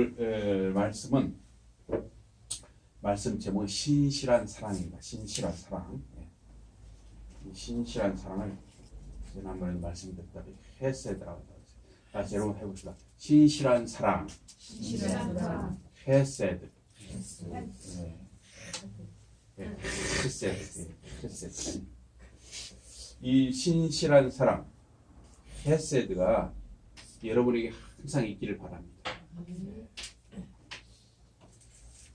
오늘 말씀은 말씀 제목이 신실한 사랑입니다. 신실한 사랑. 신실한 사랑을 지난번에 말씀드렸다시피 헤세드라고 했어요. 다시 여러분 해봅시다. 신실한 사랑. 신실한 사랑. 헤세드. 헤세드. 이 신실한 사랑, 헤세드가 여러분에게 항상 있기를 바랍니다.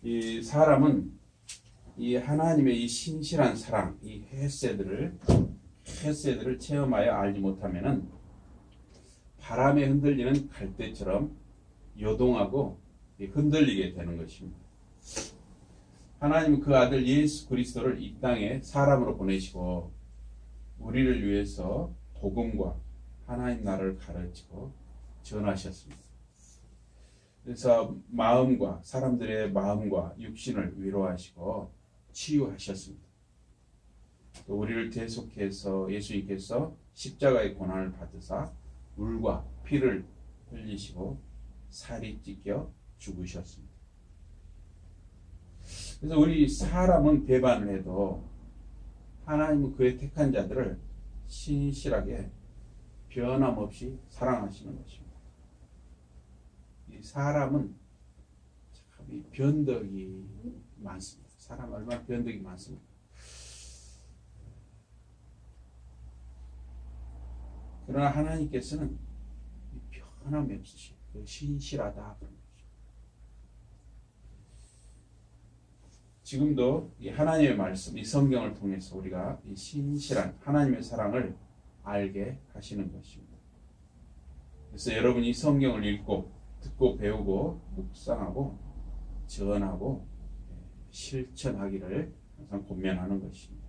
이 사람은 이 하나님의 이 신실한 사랑, 이 헤세드를 체험하여 알지 못하면은 바람에 흔들리는 갈대처럼 요동하고 흔들리게 되는 것입니다. 하나님은 그 아들 예수 그리스도를 이 땅에 사람으로 보내시고 우리를 위해서 복음과 하나님 나라를 가르치고 전하셨습니다. 그래서 마음과 사람들의 마음과 육신을 위로하시고 치유하셨습니다. 또 우리를 대속해서 예수님께서 십자가의 고난을 받으사 물과 피를 흘리시고 살이 찢겨 죽으셨습니다. 그래서 우리 사람은 배반을 해도 하나님은 그의 택한 자들을 신실하게 변함없이 사랑하시는 것입니다. 이 사람은 참 이 변덕이 많습니다. 사람 얼마나 변덕이 많습니다. 그러나 하나님께서는 변함이 없으시고 신실하다 그런 거죠. 지금도 이 하나님의 말씀, 이 성경을 통해서 우리가 이 신실한 하나님의 사랑을 알게 하시는 것입니다. 그래서 여러분이 이 성경을 읽고 듣고 배우고 묵상하고 전하고 실천하기를 항상 권면하는 것입니다.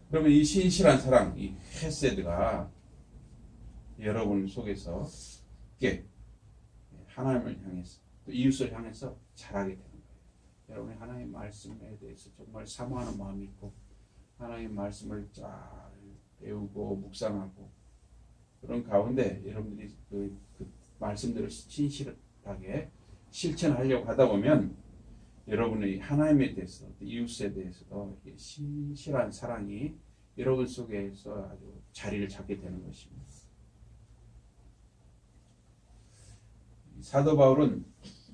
그러면 이 신실한 사랑, 이 헤세드가 여러분 속에서 깊게 하나님을 향해서 또 이웃을 향해서 자라게 되는 거예요. 여러분이 하나님의 말씀에 대해서 정말 사모하는 마음이 있고 하나님의 말씀을 잘 배우고 묵상하고 그런 가운데 여러분들이 그 말씀대로 신실하게 실천하려고 하다 보면 여러분의 하나님에 대해서 이웃에 대해서도 신실한 사랑이 여러분 속에서 아주 자리를 잡게 되는 것입니다. 사도 바울은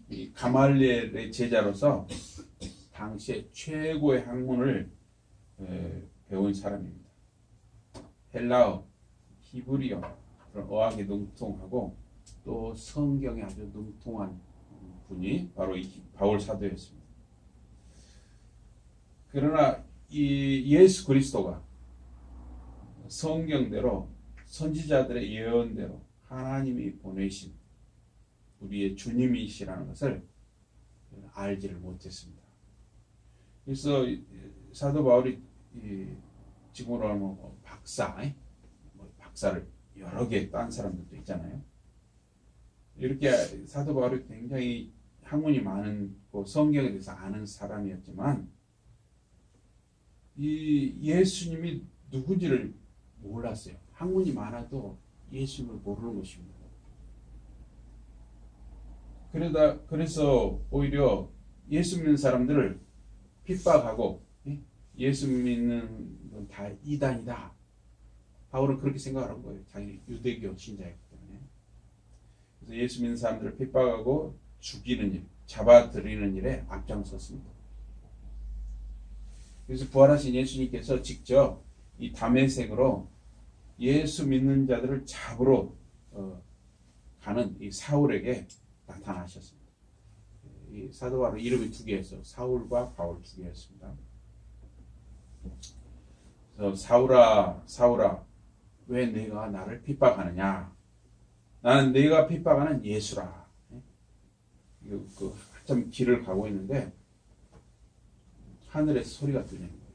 이 가말리엘의 제자로서 당시에 최고의 학문을 배운 사람입니다. 헬라어, 히브리어 그런 어학에 능통하고 또 성경에 아주 능통한 분이 바로 이 바울 사도였습니다. 그러나 이 예수 그리스도가 성경대로 선지자들의 예언대로 하나님이 보내신 우리의 주님이시라는 것을 알지를 못했습니다. 그래서 사도 바울이 지금으로 하면 박사를 여러 개 딴 사람들도 있잖아요. 이렇게 사도 바울이 굉장히 학문이 많고 성경에 대해서 아는 사람이었지만 이 예수님이 누군지를 몰랐어요. 학문이 많아도 예수님을 모르는 것입니다. 그래서 오히려 예수 믿는 사람들을 핍박하고 예수 믿는 건 다 이단이다. 바울은 그렇게 생각하는 거예요. 자기 유대교 신자였기 때문에. 그래서 예수 믿는 사람들을 핍박하고 죽이는 일, 잡아들이는 일에 앞장섰습니다. 그래서 부활하신 예수님께서 직접 이 다메섹으로 예수 믿는 자들을 잡으러 가는 이 사울에게 나타나셨습니다. 이 사도 바울 이름이 두 개였어요. 사울과 바울 두 개였습니다. 그래서 사울아, 왜 네가 나를 핍박하느냐? 나는 네가 핍박하는 예수라. 한참 길을 가고 있는데 하늘에서 소리가 들리는 거예요.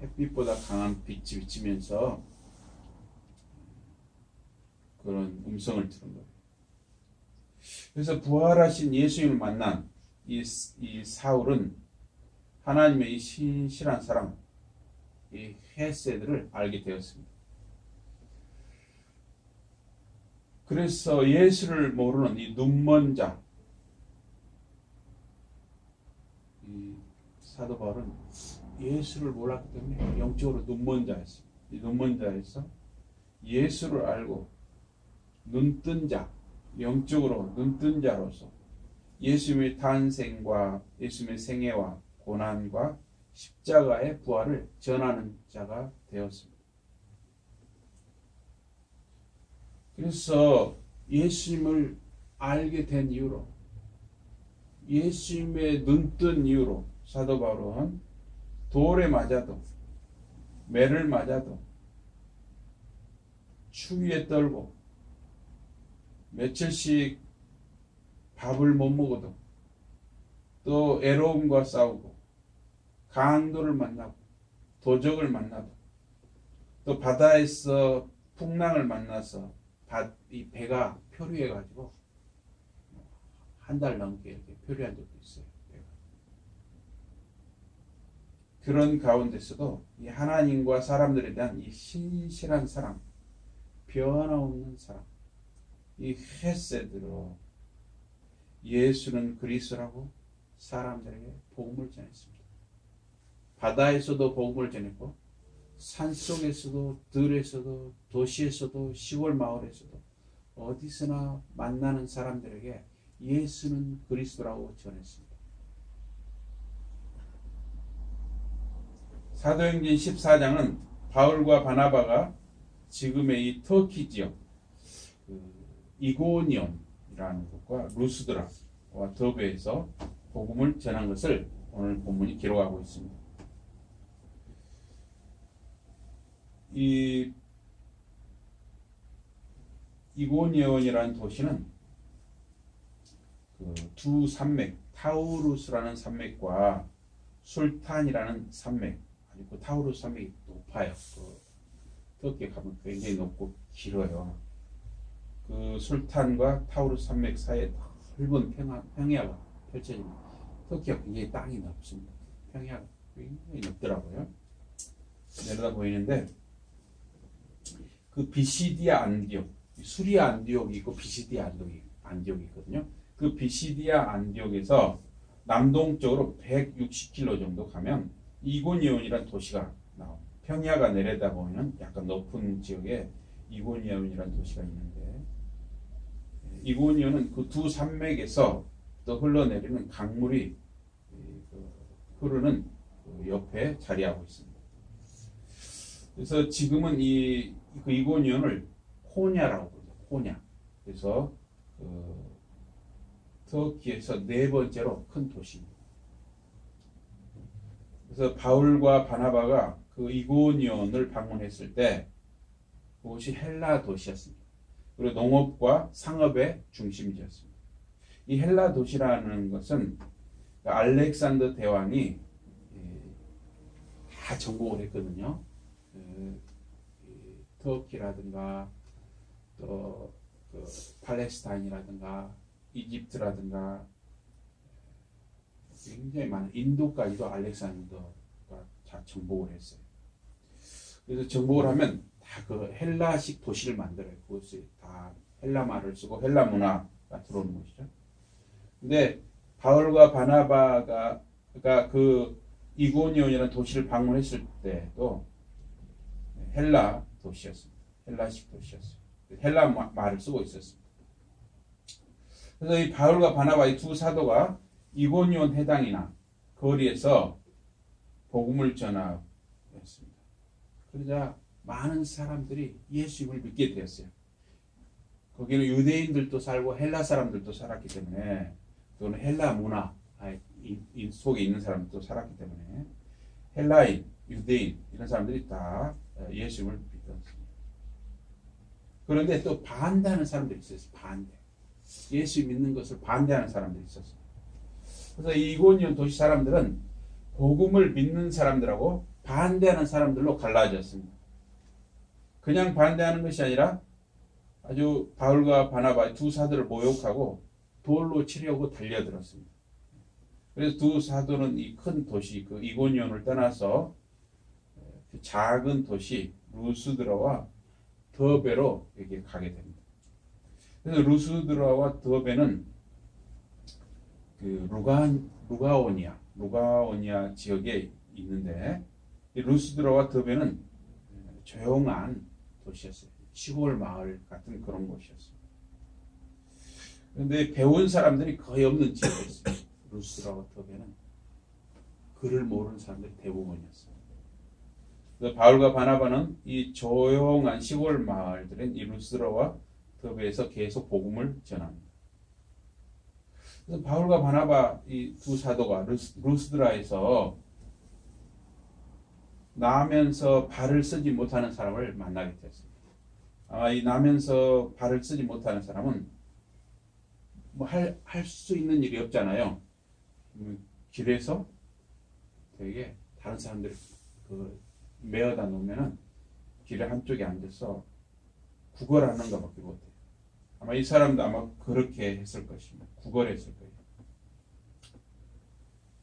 햇빛보다 강한 빛이 비치면서 그런 음성을 들은 거예요. 그래서 부활하신 예수님을 만난 이 사울은 하나님의 이 신실한 사랑, 이 헤세드를 알게 되었습니다. 그래서 예수를 모르는 이 눈먼 자, 이 사도 바울은 예수를 몰랐기 때문에 영적으로 눈먼 자였어요. 이 눈먼 자에서 예수를 알고 눈뜬 자, 영적으로 눈뜬 자로서 예수님의 탄생과 예수님의 생애와 고난과 십자가의 부활을 전하는 자가 되었습니다. 그래서 예수님을 알게 된 이유로, 예수님의 눈뜬 이유로 사도 바울은 돌에 맞아도, 매를 맞아도, 추위에 떨고 며칠씩 밥을 못 먹어도, 또 애로움과 싸우고 강도를 만나고 도적을 만나도, 또 바다에서 풍랑을 만나서 이 배가 표류해 가지고 한 달 넘게 이렇게 표류한 적도 있어요. 배가. 그런 가운데서도 이 하나님과 사람들에 대한 이 신실한 사랑, 변함없는 사랑, 이 헤세드로 예수는 그리스도라고 사람들에게 복음을 전했습니다. 바다에서도 복음을 전했고, 산속에서도, 들에서도, 도시에서도, 시골 마을에서도 어디서나 만나는 사람들에게 예수는 그리스도라고 전했습니다. 사도행전 14장은 바울과 바나바가 지금의 이 터키 지역, 이고니온이라는 곳과 루스드라와 더베에서 복음을 전한 것을 오늘 본문이 기록하고 있습니다. 이 이고니온이라는 도시는 그 두 산맥, 타우루스라는 산맥과 술탄이라는 산맥, 아니 그 타우루스 산맥이 높아요. 그 터키에 가면 굉장히 높고 길어요. 그 술탄과 타우루스 산맥 사이에 넓은 평야가 펼쳐집니다. 터키가 굉장히 땅이 넓습니다. 평야가 굉장히 넓더라고요. 내려다 보이는데 그 비시디아 안디옥, 수리아 안디옥이 있고 비시디아 안디옥이 있거든요. 그 비시디아 안디옥에서 남동쪽으로 160km 정도 가면 이고니온이라는 도시가 나옵니다. 평야가 내려다 보면 약간 높은 지역에 이고니온이라는 도시가 있는데, 이고니온은 그 두 산맥에서 또 흘러내리는 강물이 흐르는 옆에 자리하고 있습니다. 그래서 지금은 그 이고니온을 코냐라고 부르죠. 코냐. 그래서 터키에서 네 번째로 큰 도시입니다. 그래서 바울과 바나바가 그 이고니온을 방문했을 때 그곳이 헬라 도시였습니다. 그리고 농업과 상업의 중심지였습니다. 이 헬라 도시라는 것은 알렉산더 대왕이 다 정복을 했거든요. 터키라든가 또 그 팔레스타인이라든가 이집트라든가 굉장히 많은 인도까지도 알렉산더가 다 정복을 했어요. 그래서 정복을 하면 다 그 헬라식 도시를 만들어요. 그것이 다 헬라 말을 쓰고 헬라 문화가 들어오는 것이죠. 근데 바울과 바나바가 그 이고니온이라는 도시를 방문했을 때도 헬라 도시였습니다. 헬라식 도시였어요. 헬라 말을 쓰고 있었습니다. 그래서 이 바울과 바나바 이 두 사도가 이고니온 해당이나 거리에서 복음을 전하였습니다. 그러자 많은 사람들이 예수님을 믿게 되었어요. 거기는 유대인들도 살고 헬라 사람들도 살았기 때문에, 또는 헬라 문화 속에 있는 사람들도 살았기 때문에 헬라인, 유대인 이런 사람들이 다 예수님을 믿었습니다. 그런데 또 반대하는 사람들이 있었어요. 예수 믿는 것을 반대하는 사람들이 있었어요. 그래서 이고니온 도시 사람들은 복음을 믿는 사람들하고 반대하는 사람들로 갈라졌습니다. 그냥 반대하는 것이 아니라 아주 바울과 바나바 두 사도를 모욕하고 돌로 치려고 달려들었습니다. 그래서 두 사도는 이 큰 도시 그 이고니온을 떠나서 그 작은 도시 루스드라와 더베로 여기 가게 됩니다. 그래서 루스드라와 더베는 그 루가오니아 지역에 있는데, 이 루스드라와 더베는 조용한 도시였어요. 시골 마을 같은 그런 곳이었어요. 그런데 배운 사람들이 거의 없는 지역이었어요. 루스드라와 더베는 글을 모르는 사람들이 대부분이었어요. 그래서 바울과 바나바는 이 조용한 시골 마을들인 이 루스드라와 더베에서 계속 복음을 전합니다. 그래서 바울과 바나바 이 두 사도가 루스드라에서 나면서 발을 쓰지 못하는 사람을 만나게 됐습니다. 이 나면서 발을 쓰지 못하는 사람은 뭐 할 수 있는 일이 없잖아요. 길에서 되게 다른 사람들 그 메어다 놓으면은 길에 한쪽에 앉아서 구걸하는 것밖에 못해요. 아마 이 사람도 아마 그렇게 했을 것입니다. 구걸했을 거예요.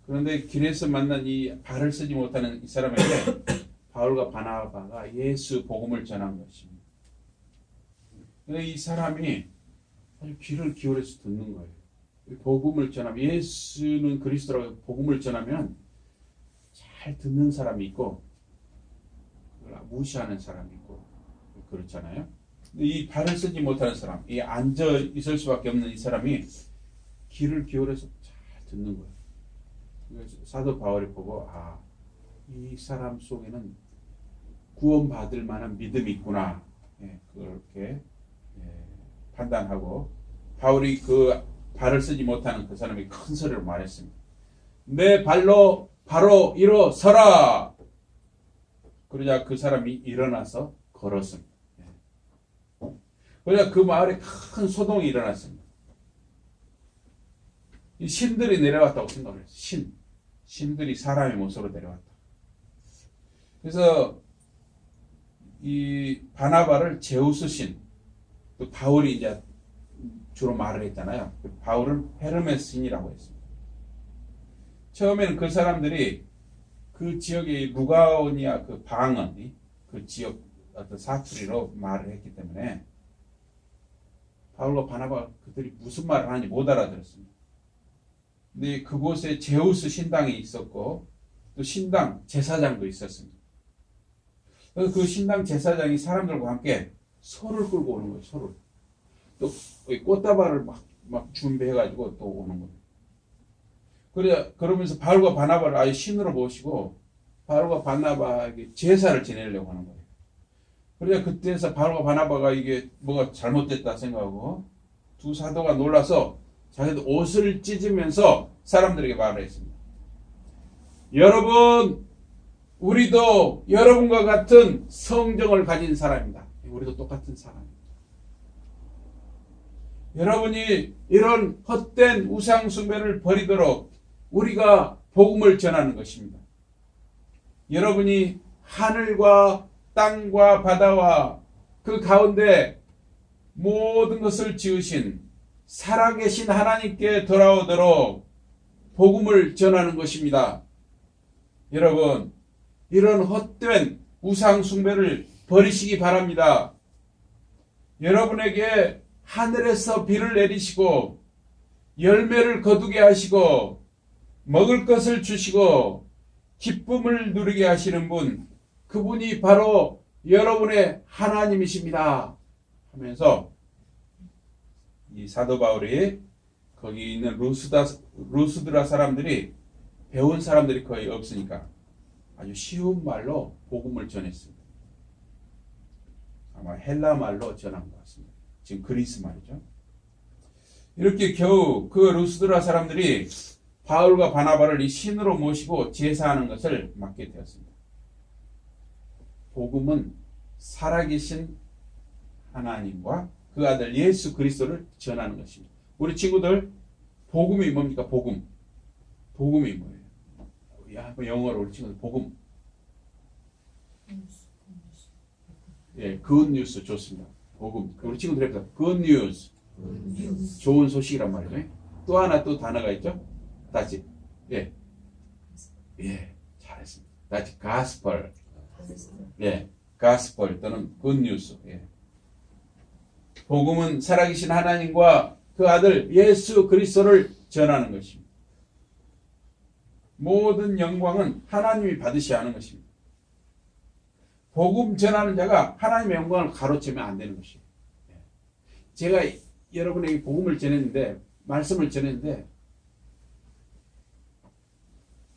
그런데 길에서 만난 이 발을 쓰지 못하는 이 사람에게 바울과 바나바가 예수 복음을 전한 것입니다. 근데 이 사람이 아주 귀를 기울여서 듣는 거예요. 복음을 전하면, 예수는 그리스도라고 복음을 전하면 잘 듣는 사람이 있고 그걸 무시하는 사람이 있고 그렇잖아요. 이 발을 쓰지 못하는 사람, 이 앉아 있을 수밖에 없는 이 사람이 귀를 기울여서 잘 듣는 거예요. 그래서 사도 바울이 보고 이 사람 속에는 구원받을 만한 믿음이 있구나, 그렇게 판단하고 바울이 그 발을 쓰지 못하는 그 사람이 큰 소리로 말했습니다. 내 발로 바로 일어서라. 그러자 그 사람이 일어나서 걸었습니다. 그러자 그 마을에 큰 소동이 일어났습니다. 이 신들이 내려왔다고 생각을 했어요. 신들이 사람의 모습으로 내려왔다. 그래서 이 바나바를 제우스 신, 또 바울이 이제 주로 말을 했잖아요. 바울은 헤르메스 신이라고 했습니다. 처음에는 그 사람들이 그 지역의 루가오니아 그 방언, 그 지역 어떤 사투리로 말을 했기 때문에 바울과 바나바가 그들이 무슨 말을 하는지 못 알아들었습니다. 근데 그곳에 제우스 신당이 있었고 또 신당 제사장도 있었습니다. 그래서 그 신당 제사장이 사람들과 함께 소를 끌고 오는 거예요. 소를. 또 꽃다발을 막 준비해가지고 또 오는 거예요. 그러면서 바울과 바나바를 아예 신으로 모시고 바울과 바나바에게 제사를 지내려고 하는 거예요. 그래서 그때에서 바울과 바나바가 이게 뭐가 잘못됐다 생각하고 두 사도가 놀라서 자기도 옷을 찢으면서 사람들에게 말을 했습니다. 여러분, 우리도 여러분과 같은 성정을 가진 사람입니다. 우리도 똑같은 사람입니다. 여러분이 이런 헛된 우상숭배를 버리도록 우리가 복음을 전하는 것입니다. 여러분이 하늘과 땅과 바다와 그 가운데 모든 것을 지으신 살아계신 하나님께 돌아오도록 복음을 전하는 것입니다. 여러분, 이런 헛된 우상 숭배를 버리시기 바랍니다. 여러분에게 하늘에서 비를 내리시고 열매를 거두게 하시고 먹을 것을 주시고 기쁨을 누리게 하시는 분, 그분이 바로 여러분의 하나님이십니다 하면서 이 사도 바울이 거기 있는 루스드라 사람들이 배운 사람들이 거의 없으니까 아주 쉬운 말로 복음을 전했습니다. 아마 헬라 말로 전한 것 같습니다. 지금 그리스 말이죠. 이렇게 겨우 그 루스드라 사람들이 바울과 바나바를 이 신으로 모시고 제사하는 것을 맡게 되었습니다. 복음은 살아계신 하나님과 그 아들 예수 그리스도를 전하는 것입니다. 우리 친구들, 복음이 뭡니까? 복음이 뭐예요? 한번 영어로 우리 친구들 복음. good news 좋습니다. 복음. 우리 친구들 해보자. good news. 좋은 소식이란 말이죠. 또 하나 또 단어가 있죠? 다시. 잘했습니다. 다시 gospel. gospel 또는 good news. 복음은 살아계신 하나님과 그 아들 예수 그리스도를 전하는 것입니다. 모든 영광은 하나님이 받으셔야 하는 것입니다. 복음 전하는 자가 하나님의 영광을 가로채면 안 되는 것이에요. 제가 여러분에게 복음을 전했는데, 말씀을 전했는데,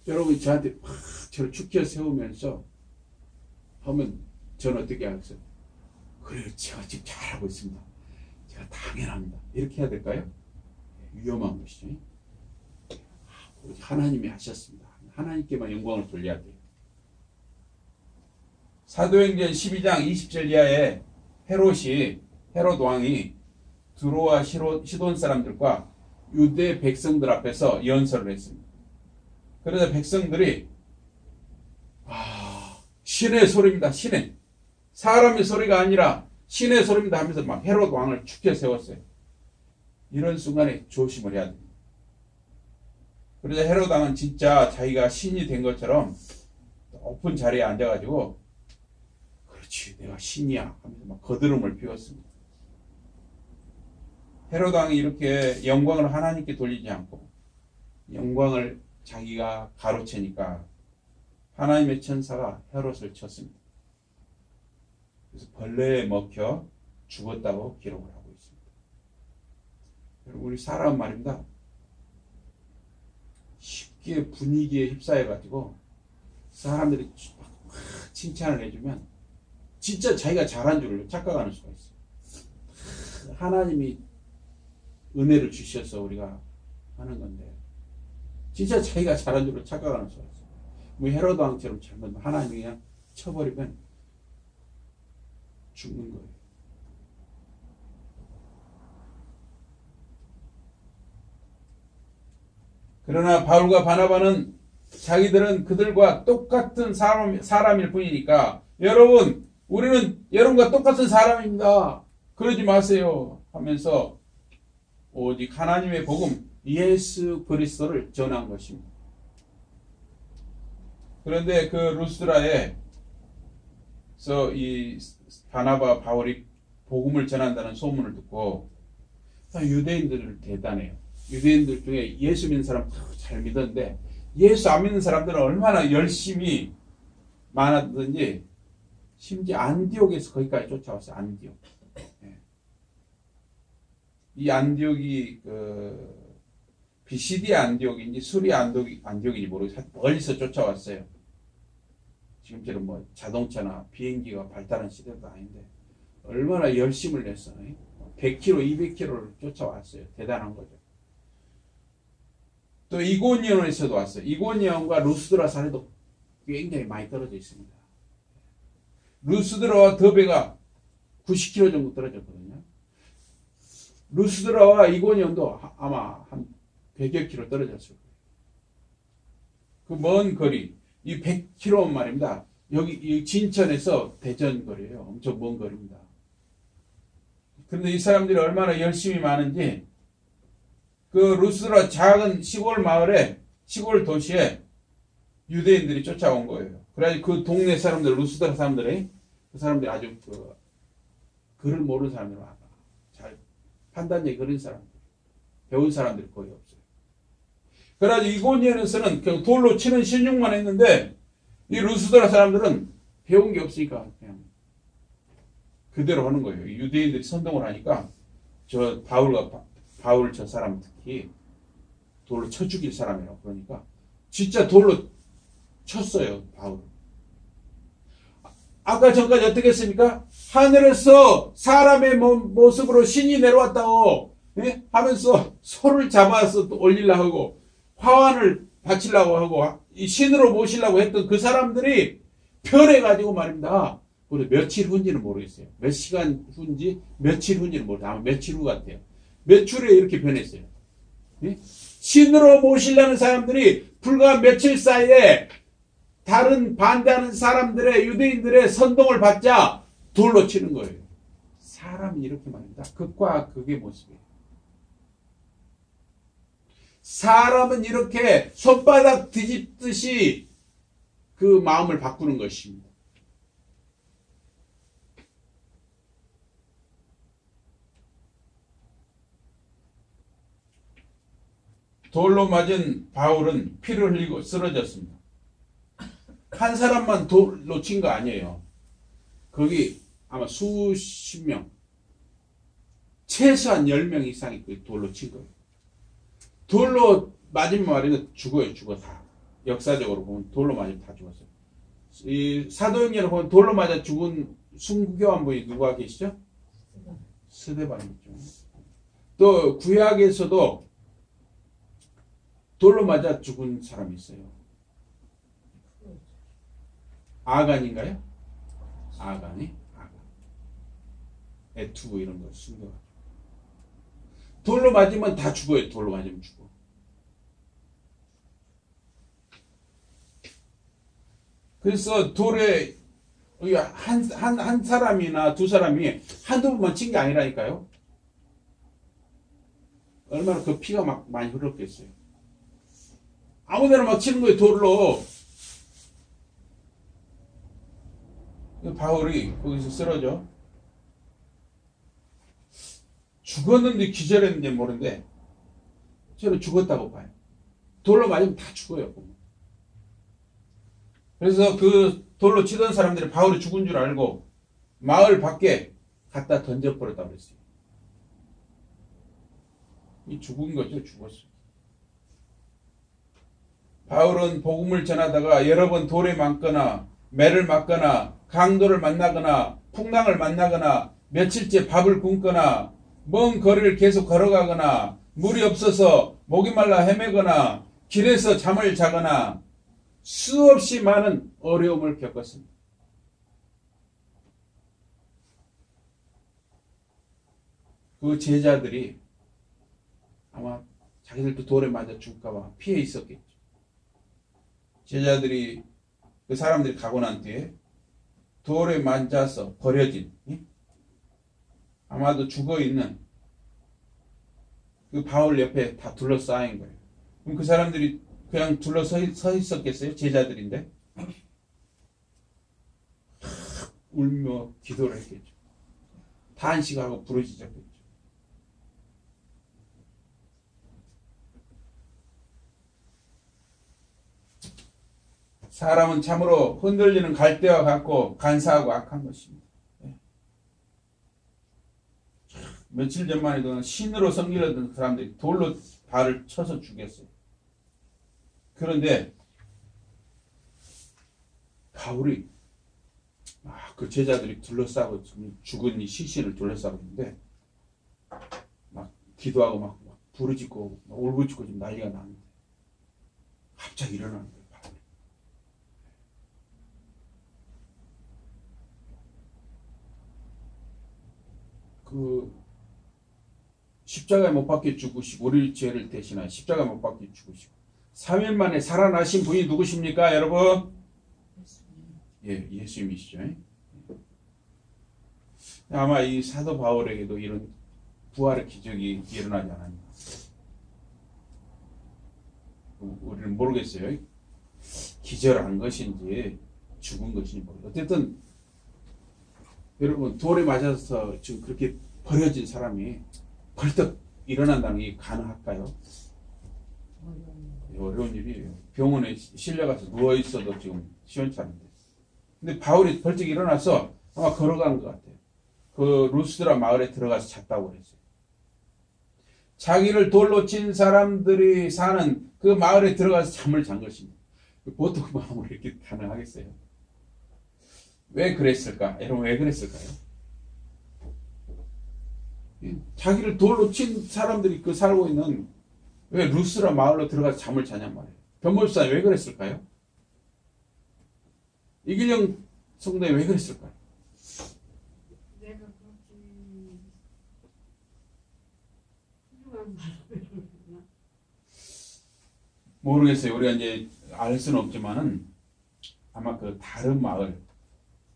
여러분이 저한테 막 저를 축켜 세우면서 하면 저는 어떻게 하겠어요? 그래요, 제가 지금 잘하고 있습니다. 제가 당연합니다. 이렇게 해야 될까요? 위험한 것이죠. 하나님이 하셨습니다. 하나님께만 영광을 돌려야 돼요. 사도행전 12장 20절 이하에 헤롯 왕이 두로와 시돈 사람들과 유대 백성들 앞에서 연설을 했습니다. 그래서 백성들이 신의 소리입니다. 신의. 사람의 소리가 아니라 신의 소리입니다 하면서 막 헤롯 왕을 축켜 세웠어요. 이런 순간에 조심을 해야 됩니다. 그러자 헤롯 왕은 진짜 자기가 신이 된 것처럼 높은 자리에 앉아가지고 그렇지 내가 신이야 하면서 막 거드름을 피웠습니다. 헤롯 왕이 이렇게 영광을 하나님께 돌리지 않고 영광을 자기가 가로채니까 하나님의 천사가 헤롯을 쳤습니다. 그래서 벌레에 먹혀 죽었다고 기록을 하고 있습니다. 여러분, 우리 사람 말입니다. 쉽게 분위기에 휩싸여가지고 사람들이 칭찬을 해주면 진짜 자기가 잘한 줄 착각하는 수가 있어요. 하나님이 은혜를 주셔서 우리가 하는 건데 진짜 자기가 잘한 줄로 착각하는 수가 있어요. 뭐 헤롯 왕처럼 잘못 하나님이 그냥 쳐버리면 죽는 거예요. 그러나 바울과 바나바는 자기들은 그들과 똑같은 사람일 뿐이니까 여러분 우리는 여러분과 똑같은 사람입니다. 그러지 마세요 하면서 오직 하나님의 복음 예수 그리스도를 전한 것입니다. 그런데 그 루스드라에서 이 바나바 바울이 복음을 전한다는 소문을 듣고 유대인들은 대단해요. 유대인들 중에 예수 믿는 사람 잘 믿었는데 예수 안 믿는 사람들은 얼마나 열심히 많았든지 심지어 안디옥에서 거기까지 쫓아왔어요. 안디옥. 이 안디옥이 비시디 안디옥인지 수리 안디옥인지 모르겠어요. 멀리서 쫓아왔어요. 지금처럼 뭐 자동차나 비행기가 발달한 시대도 아닌데 얼마나 열심을 냈어요. 100km, 200km를 쫓아왔어요. 대단한 거죠. 또 이고니온에서도 왔어요. 이고니온과 루스드라 사례도 굉장히 많이 떨어져 있습니다. 루스드라와 더베가 90km 정도 떨어졌거든요. 루스드라와 이고니온도 아마 한 100여 킬로 떨어졌을 거예요. 그 먼 거리, 이 100km 말입니다. 여기 진천에서 대전 거리예요. 엄청 먼 거리입니다. 그런데 이 사람들이 얼마나 열심히 많은지 그 루스드라 작은 시골 마을에 시골 도시에 유대인들이 쫓아온 거예요. 그래가지고 그 동네 사람들 루스드라 사람들이 그 사람들이 아주 글을 모르는 사람들 많아. 잘 판단력이 그런 사람들 배운 사람들이 거의 없어요. 그래가지고 이고니온에서는 그냥 돌로 치는 신용만 했는데 이 루스드라 사람들은 배운 게 없으니까 그냥 그대로 하는 거예요. 유대인들이 선동을 하니까 바울 저 사람 특히 돌로 쳐 죽일 사람이라고 그러니까 진짜 돌로 쳤어요. 바울을. 아까 전까지 어떻게 했습니까? 하늘에서 사람의 모습으로 신이 내려왔다고 하면서 소를 잡아서 또 올리려고 하고 화환을 바치려고 하고 이 신으로 모시려고 했던 그 사람들이 변해가지고 말입니다. 우리 며칠 후인지는 모르겠어요. 몇 시간 후인지 며칠 후인지는 모르겠어요. 아마 며칠 후 같아요. 며칠에 이렇게 변했어요. 신으로 모시려는 사람들이 불과 며칠 사이에 다른 반대하는 사람들의 유대인들의 선동을 받자 돌로 치는 거예요. 사람이 이렇게 말입니다. 극과 극의 모습이에요. 사람은 이렇게 손바닥 뒤집듯이 그 마음을 바꾸는 것입니다. 돌로 맞은 바울은 피를 흘리고 쓰러졌습니다. 한 사람만 돌로 친 거 아니에요. 거기 아마 수십 명, 최소한 10명 이상이 그 돌로 친 거예요. 돌로 맞으면 말이면 죽어요, 죽어 다. 역사적으로 보면 돌로 맞으면 다 죽었어요. 이 사도행전을 보면 돌로 맞아 죽은 순교한 분이 누가 계시죠? 스데반이죠. 또 구약에서도 돌로 맞아 죽은 사람이 있어요. 아간인가요? 아간이? 아간. 에투 이런 거 숨겨. 돌로 맞으면 다 죽어요. 돌로 맞으면 죽어. 그래서 돌에 한 사람이나 두 사람이 한두 번만 친 게 아니라니까요. 얼마나 그 피가 막 많이 흘렀겠어요. 아무데나 막 치는 거예요, 돌로. 바울이 거기서 쓰러져. 죽었는데 기절했는지 모르는데 저는 죽었다고 봐요. 돌로 맞으면 다 죽어요. 그래서 그 돌로 치던 사람들이 바울이 죽은 줄 알고 마을 밖에 갖다 던져버렸다고 그랬어요. 이 죽은 거죠. 죽었어요. 바울은 복음을 전하다가 여러 번 돌에 맞거나 매를 맞거나 강도를 만나거나 풍랑을 만나거나 며칠째 밥을 굶거나 먼 거리를 계속 걸어가거나 물이 없어서 목이 말라 헤매거나 길에서 잠을 자거나 수없이 많은 어려움을 겪었습니다. 그 제자들이 아마 자기들도 돌에 맞아 죽을까봐 피해 있었겠죠. 제자들이 그 사람들이 가고 난 뒤에 돌에 맞아서 버려진 아마도 죽어있는 그 바울 옆에 다 둘러싸인 거예요. 그럼 그 사람들이 그냥 둘러서 있었겠어요? 제자들인데 울며 기도를 했겠죠. 탄식하고 부르짖었겠죠. 사람은 참으로 흔들리는 갈대와 같고 간사하고 악한 것입니다. 며칠 전만 해도 신으로 섬기려던 사람들이 돌로 발을 쳐서 죽였어요. 그런데 바울이 그 제자들이 둘러싸고 죽은 이 시신을 둘러싸고 있는데 막 기도하고 막 부르짖고 막 울부짖고 지금 난리가 나는데 갑자기 일어나는 거예요. 바울이. 그 십자가에 못 박혀 죽으시고 우리 죄를 대신하여 십자가에 못 박혀 죽으시고 3일 만에 살아나신 분이 누구십니까, 여러분? 예, 예수님이시죠. 아마 이 사도 바울에게도 이런 부활의 기적이 일어나지 않았나. 우리는 모르겠어요. 기절한 것인지 죽은 것인지 모르겠어요. 어쨌든 여러분 돌에 맞아서 지금 그렇게 버려진 사람이 벌떡 일어난다는 게 가능할까요? 어려운 일이에요. 병원에 실려가서 누워있어도 지금 시원치 않은데. 근데 바울이 벌떡 일어나서 아마 걸어간 것 같아요. 그 루스드라 마을에 들어가서 잤다고 그랬어요. 자기를 돌로 친 사람들이 사는 그 마을에 들어가서 잠을 잔 것입니다. 보통 마음으로 이렇게 가능하겠어요? 왜 그랬을까? 여러분 왜 그랬을까요? 자기를 돌로 친 사람들이 그 살고 있는 왜 루스라 마을로 들어가서 잠을 자냔 말이에요. 변호사님 왜 그랬을까요? 이길영 성도에 왜 그랬을까요? 내가 그렇게 훌륭한 말을 모르겠어요. 우리가 이제 알 수는 없지만은 아마 그 다른 마을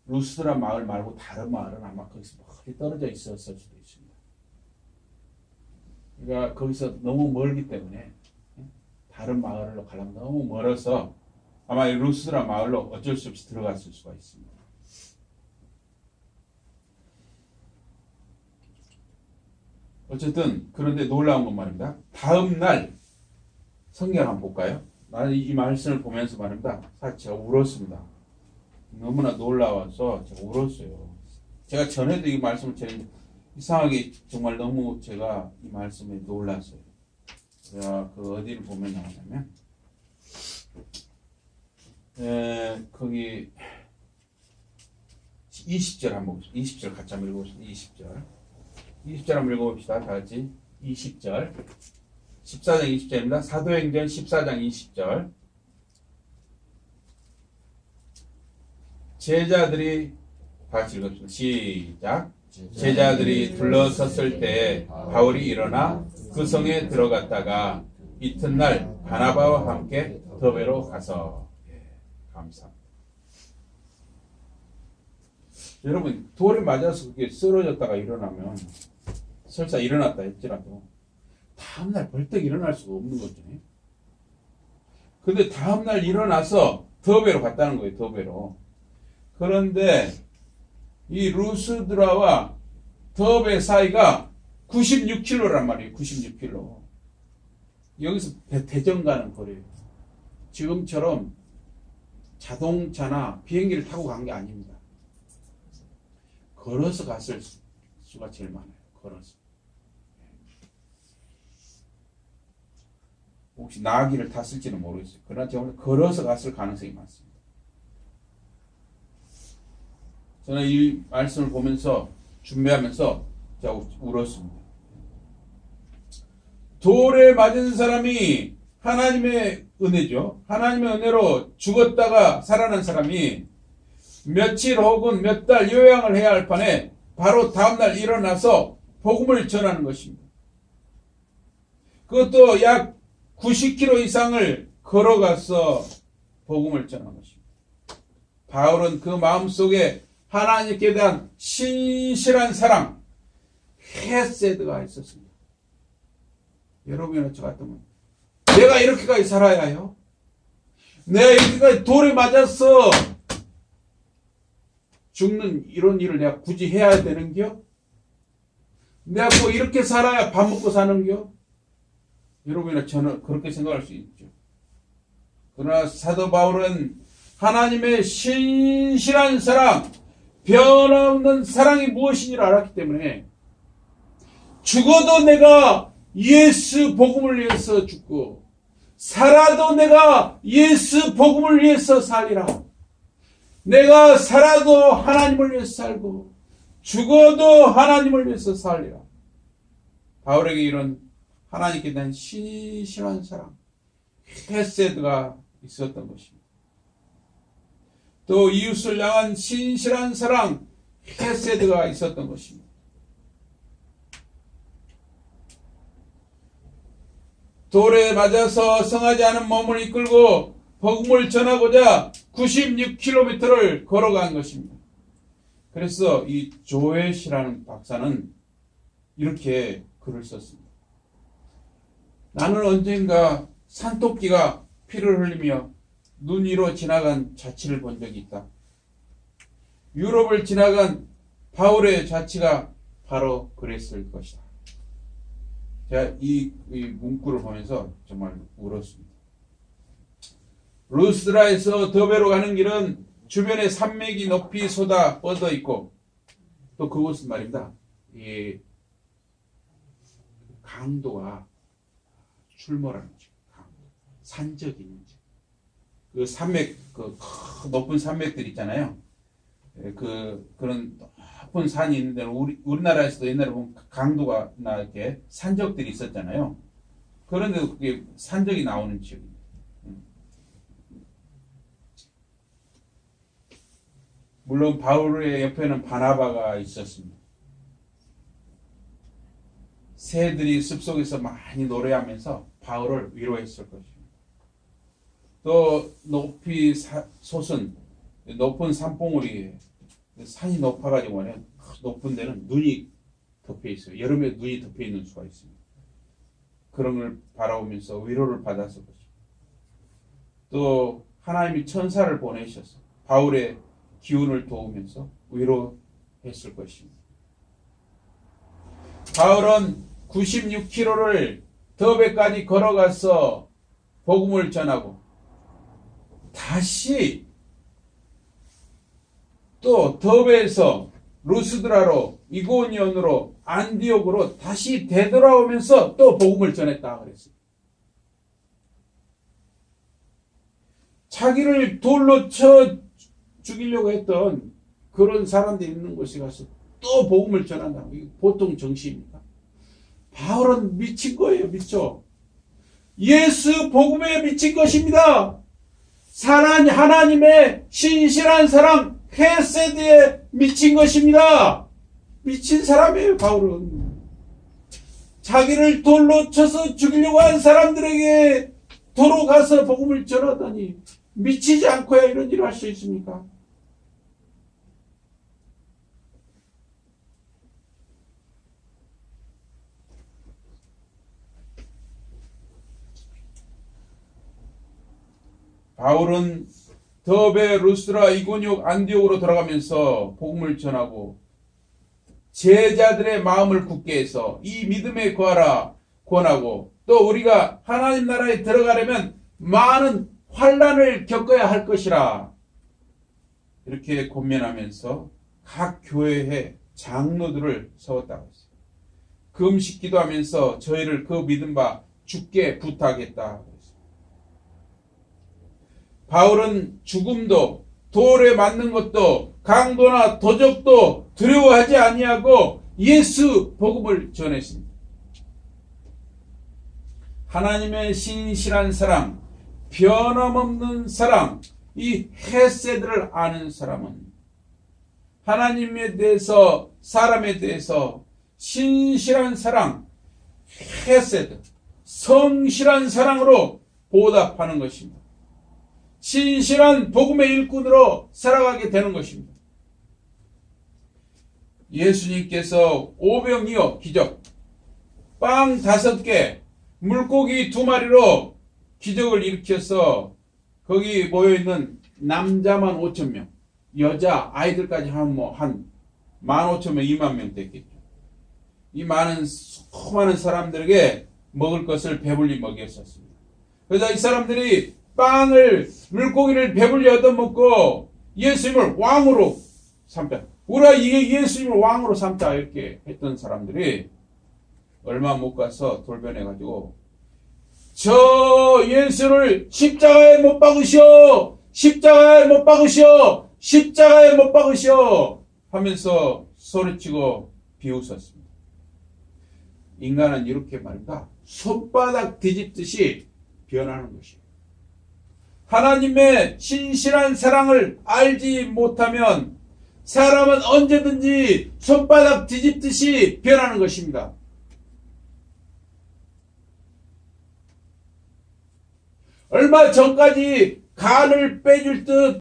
루스라 마을 말고 다른 마을은 아마 거기서 멀리 떨어져 있었을 수도 있습니다. 그러니까 거기서 너무 멀기 때문에 다른 마을로 가려면 너무 멀어서 아마 이 루스드라 마을로 어쩔 수 없이 들어갔을 수가 있습니다. 어쨌든 그런데 놀라운 건 말입니다. 다음 날 성경 한번 볼까요? 나는 이 말씀을 보면서 말입니다. 사실 제가 울었습니다. 너무나 놀라워서 제가 울었어요. 제가 전에도 이 말씀을 드렸는데 이상하게 정말 너무 제가 이 말씀에 놀랐어요. 제가 그 어디를 보면 나오냐면 거기 20절 한번 봅시다. 20절 같이 한번 읽어봅시다. 20절 한번 읽어봅시다. 다 같이 20절 14장 20절입니다. 사도행전 14장 20절 제자들이 같이 읽읍시다. 시작. 제자들이 둘러섰을 때 바울이 일어나 그 성에 들어갔다가 이튿날 바나바와 함께 더베로 가서 감사합니다. 여러분 돌에 맞아서 그게 쓰러졌다가 일어나면 설사 일어났다 했지라도 다음날 벌떡 일어날 수가 없는 거죠. 근데 다음날 일어나서 더베로 갔다는 거예요. 더베로. 그런데 이 루스드라와 더베 사이가 96km란 말이에요. 96km. 여기서 대전 가는 거리예요. 지금처럼 자동차나 비행기를 타고 간 게 아닙니다. 걸어서 갔을 수가 제일 많아요. 걸어서. 혹시 나귀를 탔을지는 모르겠어요. 그러나 정말 걸어서 갔을 가능성이 많습니다. 저는 이 말씀을 보면서 준비하면서 제가 울었습니다. 돌에 맞은 사람이 하나님의 은혜죠. 하나님의 은혜로 죽었다가 살아난 사람이 며칠 혹은 몇 달 요양을 해야 할 판에 바로 다음날 일어나서 복음을 전하는 것입니다. 그것도 약 90km 이상을 걸어가서 복음을 전하는 것입니다. 바울은 그 마음속에 하나님께 대한 신실한 사랑, 헤세드가 있었습니다. 여러분이나 저 같으면 내가 이렇게까지 살아야 해요? 내가 이렇게까지 돌에 맞아서 죽는 이런 일을 내가 굳이 해야 되는겨? 내가 뭐 이렇게 살아야 밥 먹고 사는겨? 여러분이나 저는 그렇게 생각할 수 있죠. 그러나 사도 바울은 하나님의 신실한 사랑, 변함없는 사랑이 무엇인지를 알았기 때문에 죽어도 내가 예수 복음을 위해서 죽고 살아도 내가 예수 복음을 위해서 살리라. 내가 살아도 하나님을 위해서 살고 죽어도 하나님을 위해서 살리라. 바울에게 이런 하나님께 대한 신실한 사랑, 헤세드가 있었던 것입니다. 또 이웃을 향한 신실한 사랑, 헤세드가 있었던 것입니다. 돌에 맞아서 성하지 않은 몸을 이끌고 복음을 전하고자 96km를 걸어간 것입니다. 그래서 이 조엣이라는 박사는 이렇게 글을 썼습니다. 나는 언젠가 산토끼가 피를 흘리며 눈 위로 지나간 자치를 본 적이 있다. 유럽을 지나간 바울의 자치가 바로 그랬을 것이다. 제가 이 문구를 보면서 정말 울었습니다. 루스드라에서 더베로 가는 길은 주변에 산맥이 높이 쏟아 뻗어 있고 또 그곳은 말입니다. 이 강도가 출몰하는 집, 산적이 있는 집. 그 산맥, 그 높은 산맥들 있잖아요. 그런 높은 산이 있는 데는 우리나라에서도 옛날에 보면 강도가 나 이렇게 산적들이 있었잖아요. 그런데도 그게 산적이 나오는 지역입니다. 물론 바울의 옆에는 바나바가 있었습니다. 새들이 숲속에서 많이 노래하면서 바울을 위로했을 것입니다. 또 높이 솟은 높은 산봉우리에 산이 높아가지고 높은 데는 눈이 덮여 있어요. 여름에 눈이 덮여 있는 수가 있습니다. 그런 걸 바라보면서 위로를 받았을 것입니다. 또 하나님이 천사를 보내셔서 바울의 기운을 도우면서 위로했을 것입니다. 바울은 96km를 더베까지 걸어가서 복음을 전하고 다시 또 더베에서 루스드라로 이고니온으로 안디옥으로 다시 되돌아오면서 또 복음을 전했다 그랬어요. 자기를 돌로 쳐 죽이려고 했던 그런 사람들이 있는 곳에 가서 또 복음을 전한다고. 이게 보통 정치입니까? 바울은 미친 거예요. 미쳐. 예수 복음에 미친 것입니다. 사랑 하나님의 신실한 사랑 헤세드에 미친 것입니다. 미친 사람이에요. 바울은 자기를 돌로 쳐서 죽이려고 한 사람들에게 도로 가서 복음을 전하다니 미치지 않고야 이런 일을 할 수 있습니까? 바울은 더베, 루스드라, 이고니옥, 안디옥으로 돌아가면서 복음을 전하고 제자들의 마음을 굳게 해서 이 믿음에 거하라 권하고 또 우리가 하나님 나라에 들어가려면 많은 환난을 겪어야 할 것이라 이렇게 권면하면서 각 교회에 장로들을 세웠다고 했어요. 금식 기도하면서 저희를 그 믿음 바 죽게 부탁했다. 바울은 죽음도 돌에 맞는 것도 강도나 도적도 두려워하지 아니하고 예수 복음을 전했습니다. 하나님의 신실한 사랑, 변함없는 사랑, 이 헤세드를 아는 사람은 하나님에 대해서 사람에 대해서 신실한 사랑, 헤세드, 성실한 사랑으로 보답하는 것입니다. 신실한 복음의 일꾼으로 살아가게 되는 것입니다. 예수님께서 오병이어 기적, 빵 5개, 물고기 2마리로 기적을 일으켜서 거기 모여있는 남자만 5,000명, 여자 아이들까지 한 15,000명, 20,000명 됐겠죠. 이 많은 수많은 사람들에게 먹을 것을 배불리 먹였었습니다. 그래서 이 사람들이 빵을, 물고기를 배불리 얻어먹고 예수님을 왕으로 삼자. 우리가 이게 예수님을 왕으로 삼자 이렇게 했던 사람들이 얼마 못 가서 돌변해가지고 저 예수를 십자가에 못 박으시오! 십자가에 못 박으시오! 십자가에 못 박으시오! 하면서 소리치고 비웃었습니다. 인간은 이렇게 말입니다. 손바닥 뒤집듯이 변하는 것이에요. 하나님의 신실한 사랑을 알지 못하면 사람은 언제든지 손바닥 뒤집듯이 변하는 것입니다. 얼마 전까지 간을 빼줄 듯